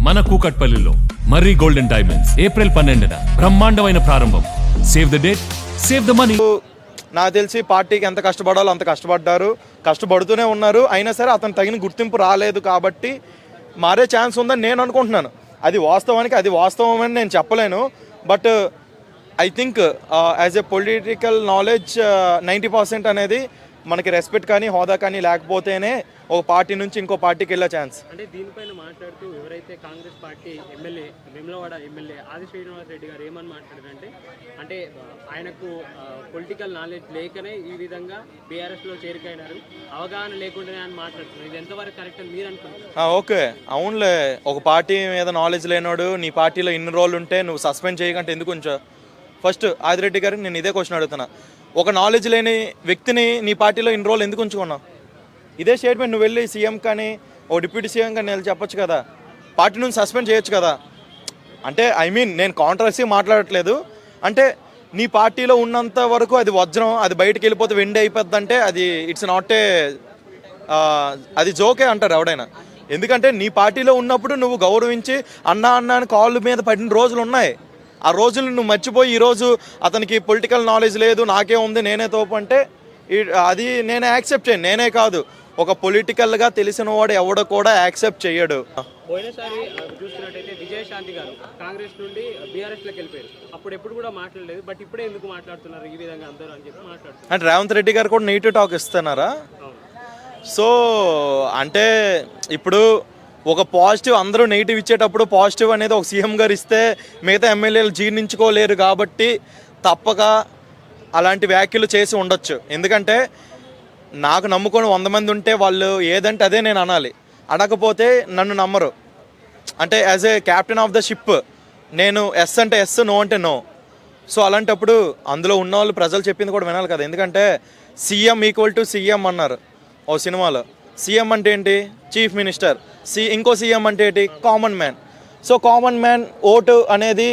మన కూకట్పల్లిలో మర్రి golden diamonds April 12న బ్రహ్మాండమైన ప్రారంభం. Save the date, save the money. నాకు తెలిసి పార్టీకి ఎంత కష్టపడాలో అంత కష్టపడ్డారు, కష్టపడుతూనే ఉన్నారు. అయినా సరే అతను తగిన గుర్తింపు రాలేదు కాబట్టి మారే ఛాన్స్ ఉందని నేను అనుకుంటున్నాను. అది వాస్తవం అని నేను చెప్పలేను. But I think as a political knowledge 90% అనేది మనకి రెస్పెక్ట్ కానీ హోదా కానీ లేకపోతేనే ఒక పార్టీ నుంచి ఇంకో పార్టీకి వెళ్ళే ఛాన్స్. అంటే దీనిపైన మాట్లాడుతూ ఎవరైతే Congress party MLA Vemulawada MLA ఆది శ్రీనివాస్ రెడ్డి గారు ఏమని మాట్లాడారంటే, అంటే ఆయనకు పొలిటికల్ నాలెడ్జ్ లేకనే ఈ విధంగా బీఆర్ఎస్లో చేరికైనారు, అవగాహన లేకుండానే అని మాట్లాడుతున్నారు. ఇది ఎంతవరకు కరెక్ట్ అని మీరు అనుకుంటున్నారు? ఓకే, అవునులే. ఒక పార్టీ మీద నాలెడ్జ్ లేనోడు నీ పార్టీలో ఇన్ని రోజులు ఉంటే నువ్వు సస్పెండ్ చేయకంటే ఎందుకు ఉంచో? ఫస్ట్ ఆదిరెడ్డి గారికి నేను ఇదే క్వశ్చన్ అడుగుతున్నా. ఒక నాలెడ్జ్ లేని వ్యక్తిని నీ పార్టీలో ఇన్ని రోజులు ఎందుకు ఉంచుకున్నావు? ఇదే స్టేట్మెంట్ నువ్వు వెళ్ళి సీఎం కానీ ఓ డిప్యూటీ సీఎం కానీ వెళ్ళి చెప్పొచ్చు కదా, పార్టీ నుంచి సస్పెండ్ చేయొచ్చు కదా. అంటే నేను కాంట్రవర్సీ మాట్లాడట్లేదు. అంటే నీ పార్టీలో ఉన్నంత వరకు అది వజ్రం, అది బయటకు వెళ్ళిపోతే వెండి అయిపోద్ది అంటే అది ఇట్స్ నాట్ ఏ అది జోకే అంటారు ఎవడైనా. ఎందుకంటే నీ పార్టీలో ఉన్నప్పుడు నువ్వు గౌరవించి అన్నా అని కాళ్ళు మీద పడిన రోజులు ఉన్నాయి. ఆ రోజులు నువ్వు మర్చిపోయి ఈరోజు అతనికి పొలిటికల్ నాలెడ్జ్ లేదు, నాకే ఉంది, నేనే తోపు అంటే అది నేను యాక్సెప్ట్ చేయను. నేనే కాదు, ఒక పొలిటికల్గా తెలిసిన వాడు ఎవడో కూడా యాక్సెప్ట్ చేయడు. పోయినసారి చూస్తున్నట్టయితే విజయశాంతి గారు కాంగ్రెస్ నుండి బీఆర్ఎస్లోకి వెళ్ళిపోయారు. అప్పుడు ఎప్పుడు కూడా మాట్లాడలేదు, బట్ ఇప్పుడే ఎందుకు మాట్లాడుతున్నారు ఈ విధంగా అందరూ అని చెప్పి మాట్లాడుతున్నారు. అంటే రేవంత్ రెడ్డి గారు కూడా నెగిటివ్ టాక్ ఇస్తున్నారా? సో అంటే ఇప్పుడు ఒక పాజిటివ్ అందరూ నెగిటివ్ ఇచ్చేటప్పుడు పాజిటివ్ అనేది ఒక సీఎం గారు ఇస్తే మిగతా ఎమ్మెల్యేలు జీర్ణించుకోలేరు కాబట్టి తప్పక అలాంటి వ్యాఖ్యలు చేసి ఉండొచ్చు. ఎందుకంటే నాకు నమ్ముకొని 100 మంది ఉంటే వాళ్ళు ఏదంటే అదే నేను అనాలి, అనకపోతే నన్ను నమ్మరు. అంటే as a captain of the ship నేను ఎస్ అంటే ఎస్, నో అంటే నో. సో అలాంటప్పుడు అందులో ఉన్న వాళ్ళు ప్రజలు చెప్పింది కూడా వినాలి కదా. ఎందుకంటే సీఎం ఈక్వల్ టు సీఎం అన్నారు ఓ సినిమాలో. సీఎం అంటే ఏంటి? Chief minister. ఇంకో సీఎం అంటే ఏంటి? Common man. So common man vote అనేది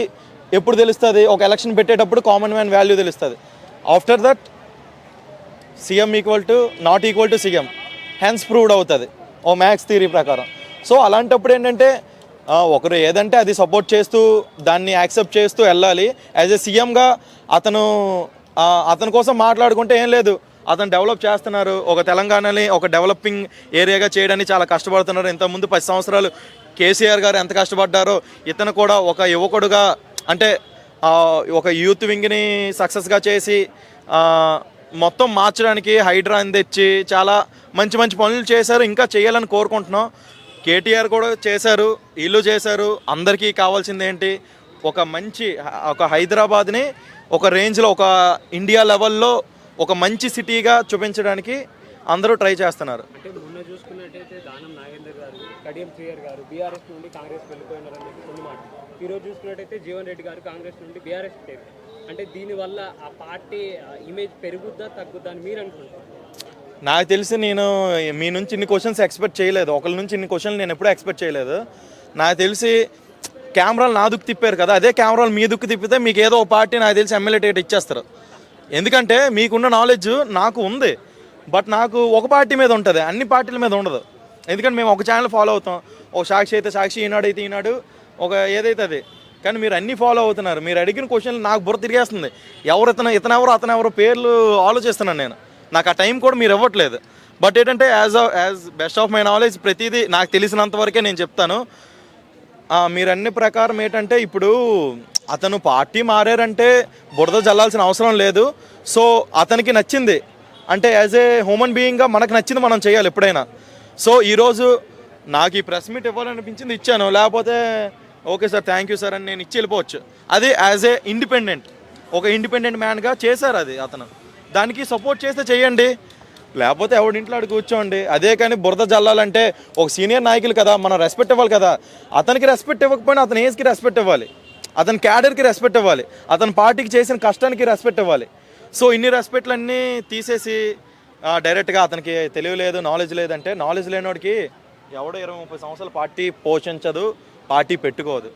ఎప్పుడు తెలుస్తుంది? ఒక ఎలక్షన్ పెట్టేటప్పుడు కామన్ మ్యాన్ వాల్యూ తెలుస్తుంది. After that CM not equal to CM hence proved అవుతుంది ఓ మ్యాథ్స్ థియరీ ప్రకారం. సో అలాంటప్పుడు ఏంటంటే ఒకరు ఏదంటే అది సపోర్ట్ చేస్తూ దాన్ని యాక్సెప్ట్ చేస్తూ వెళ్ళాలి. యాజ్ ఎ సీఎంగా అతని కోసం మాట్లాడుకుంటే ఏం లేదు, అతను డెవలప్ చేస్తున్నారు. ఒక తెలంగాణని ఒక డెవలపింగ్ ఏరియాగా చేయడానికి చాలా కష్టపడుతున్నారు. ఇంతకుముందు 10 సంవత్సరాలు కేసీఆర్ గారు ఎంత కష్టపడ్డారో ఇతను కూడా ఒక యువకుడుగా అంటే ఒక యూత్ వింగ్ని సక్సెస్గా చేసి మొత్తం మార్చడానికి హైడ్రాని తెచ్చి చాలా మంచి మంచి పనులు చేశారు. ఇంకా చేయాలని కోరుకుంటున్నాం. కేటీఆర్ కూడా చేశారు, వీళ్ళు చేశారు. అందరికీ కావాల్సింది ఏంటి? ఒక హైదరాబాద్ని ఒక రేంజ్లో ఒక ఇండియా లెవెల్లో ఒక మంచి సిటీగా చూపించడానికి అందరూ ట్రై చేస్తున్నారు. అంటే మొన్న చూసుకున్నట్టయితే దానం నాగేందర్ గారు, కడియం శ్రీయర్ గారు బీఆర్ఎస్ నుండి కాంగ్రెస్ వెళ్ళిపోయినారని చెప్పి కొన్ని మాట. ఈరోజు చూసుకున్నట్టయితే జీవన్ రెడ్డి గారు కాంగ్రెస్ నుండి బీఆర్ఎస్ పేరు. అంటే దీనివల్ల ఆ పార్టీ ఇమేజ్ పెరుగుద్దా తగ్గుద్దా అని మీరు అనుకుంటున్నారు? నాకు తెలిసి నేను మీ నుంచి ఇన్ని క్వశ్చన్స్ ఎక్స్పెక్ట్ చేయలేదు. ఒకరి నుంచి ఇన్ని క్వశ్చన్లు నేను ఎప్పుడూ ఎక్స్పెక్ట్ చేయలేదు. నాకు తెలిసి కెమెరాలు నా దుక్కు తిప్పారు కదా, అదే కెమెరాలు మీ దుక్కు తిప్పితే మీకు ఏదో ఒక పార్టీ నాకు తెలిసి ఎమ్మెల్యే టికెట్ ఇచ్చేస్తారు. ఎందుకంటే మీకున్న నాలెడ్జ్ నాకు ఉంది, బట్ నాకు ఒక పార్టీ మీద ఉంటుంది, అన్ని పార్టీల మీద ఉండదు. ఎందుకంటే మేము ఒక ఛానల్ ఫాలో అవుతాం. ఒక సాక్షి అయితే సాక్షి, ఈనాడు అయితే ఈనాడు, ఒక ఏదైతే అది. కానీ మీరు అన్నీ ఫాలో అవుతున్నారు. మీరు అడిగిన క్వశ్చన్లు నాకు బుర్ర తిరిగేస్తుంది. ఇతనెవరు అతనెవరు పేర్లు ఆలోచిస్తున్నాను నేను. నాకు ఆ టైం కూడా మీరు ఇవ్వట్లేదు. బట్ ఏంటంటే as best of my knowledge ప్రతిదీ నాకు తెలిసినంత వరకే నేను చెప్తాను. మీరు అన్ని ప్రకారం ఏంటంటే ఇప్పుడు అతను పార్టీ మారారంటే బురద జల్లాల్సిన అవసరం లేదు. సో అతనికి నచ్చింది అంటే యాజ్ ఏ హ్యూమన్ బీయింగ్గా మనకు నచ్చింది మనం చేయాలి ఎప్పుడైనా. సో ఈరోజు నాకు ఈ ప్రెస్ మీట్ ఇవ్వాలనిపించింది, ఇచ్చాను. లేకపోతే okay sir, thank you sir అని నేను ఇచ్చి వెళ్ళిపోవచ్చు. అది యాజ్ ఏ ఇండిపెండెంట్ మ్యాన్గా చేశారు. అది అతను దానికి సపోర్ట్ చేస్తే చేయండి, లేకపోతే ఎవడింట్లో అడిగి కూర్చోండి. అదే కానీ బురద జల్లాలంటే ఒక సీనియర్ నాయకులు కదా, మనం రెస్పెక్ట్ ఇవ్వాలి కదా. అతనికి రెస్పెక్ట్ ఇవ్వకపోయినా అతని ఏజ్కి రెస్పెక్ట్ ఇవ్వాలి, అతని క్యాడర్కి రెస్పెక్ట్ ఇవ్వాలి, అతని పార్టీకి చేసిన కష్టానికి రెస్పెక్ట్ ఇవ్వాలి. సో ఇన్ని రెస్పెక్ట్లన్నీ తీసేసి డైరెక్ట్గా అతనికి తెలియలేదు, నాలెడ్జ్ లేదంటే నాలెడ్జ్ లేనివాడికి ఎవడో 20-30 సంవత్సరాలు పార్టీ పోషించదు, పార్టీ పెట్టుకోదు.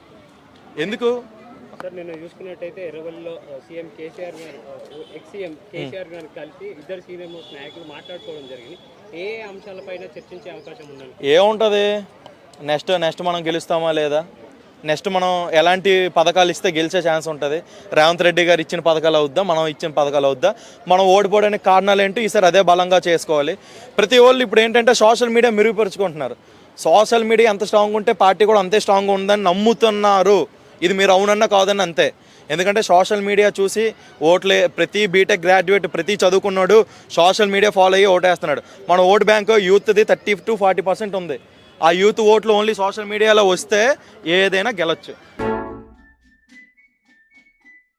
ఎందుకు సార్ నిన్న చూసుకున్నట్టయితే ఎర్రవల్లిలో సీఎం కేసీఆర్ గారు ఎక్స్-సీఎం కేసీఆర్ గారు కలిసి ఇద్దరు సీనియర్ మోస్ట్ నాయకులు మాట్లాడుకోవడం జరిగింది. ఏ అంశాలపైన చర్చించే అవకాశం ఉందండి? ఏముంటుంది, నెక్స్ట్ మనం గెలుస్తామా లేదా, నెక్స్ట్ మనం ఎలాంటి పథకాలు ఇస్తే గెలిచే ఛాన్స్ ఉంటుంది, రేవంత్ రెడ్డి గారు ఇచ్చిన పథకాలు అవుద్దా, మనం ఇచ్చిన పథకాలు అవుద్దా, మనం ఓడిపోవడానికి కారణాలు ఏంటో ఈసారి అదే బలంగా చేసుకోవాలి. ప్రతి వాళ్ళు ఇప్పుడు ఏంటంటే సోషల్ మీడియా మెరుగుపరుచుకుంటున్నారు. సోషల్ మీడియా ఎంత స్ట్రాంగ్ ఉంటే పార్టీ కూడా అంతే స్ట్రాంగ్ ఉందని నమ్ముతున్నారు. ఇది మీరు అవునన్నా కాదని అంతే. ఎందుకంటే సోషల్ మీడియా చూసి ఓట్లే ప్రతి బీటెక్ గ్రాడ్యుయేట్ ప్రతి చదువుకున్నాడు సోషల్ మీడియా ఫాలో అయ్యి ఓటేస్తున్నాడు. మన ఓటు బ్యాంకు యూత్ది 30 to 40% ఉంది. ఆ యూత్ ఓట్లు ఓన్లీ సోషల్ మీడియాలో వస్తే ఏదైనా గెలవచ్చు.